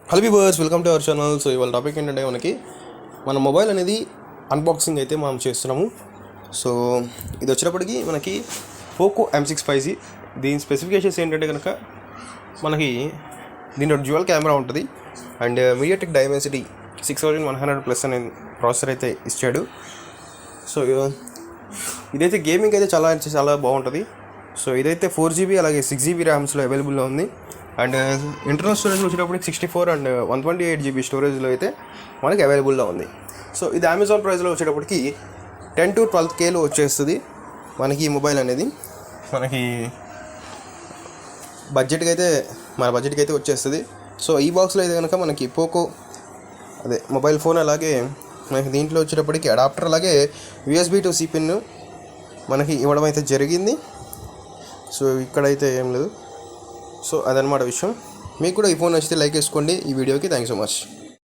Hello viewers, welcome to our channel. So ఇవాళ topic ఏంటంటే మన మొబైల్ అనేది అన్బాక్సింగ్ అయితే మనం చేస్తున్నాము. సో ఇది వచ్చేటప్పటికి మనకి పోకో M6 5G. దీని స్పెసిఫికేషన్స్ ఏంటంటే కనుక మనకి దీంట్లో డ్యూయల్ కెమెరా ఉంటుంది అండ్ మీడియాటెక్ డైమెన్సిటీ 6100+ అనే ప్రాసెసర్ అయితే ఇచ్చాడు. సో ఇదైతే గేమింగ్ అయితే చాలా చాలా బాగుంటుంది. సో ఇదైతే 4GB అలాగే 6GB ర్యామ్స్లో అవైలబుల్లో ఉంది. అండ్ ఇంటర్నల్ స్టోరేజ్ వచ్చేటప్పటికి 64 అండ్ 128GB స్టోరేజ్లో అయితే మనకి అవైలబుల్లో ఉంది. సో ఇది అమెజాన్ ప్రైస్లో వచ్చేటప్పటికి 10 to 12Kలో వచ్చేస్తుంది మనకి ఈ మొబైల్ అనేది. మనకి మన బడ్జెట్కి అయితే వచ్చేస్తుంది. సో ఈ బాక్స్లో అయితే కనుక మనకి పోకో మొబైల్ ఫోన్, అలాగే మనకి దీంట్లో వచ్చేటప్పటికి అడాప్టర్, అలాగే USB to C పిన్ మనకి ఇవ్వడం అయితే జరిగింది. సో ఇక్కడైతే ఏం లేదు. సో అదనమాట విషయం. మీకు కూడా ఈ ఫోన్ నచ్చితే లైక్ చేసుకోండి ఈ వీడియోకి. Thank you so much.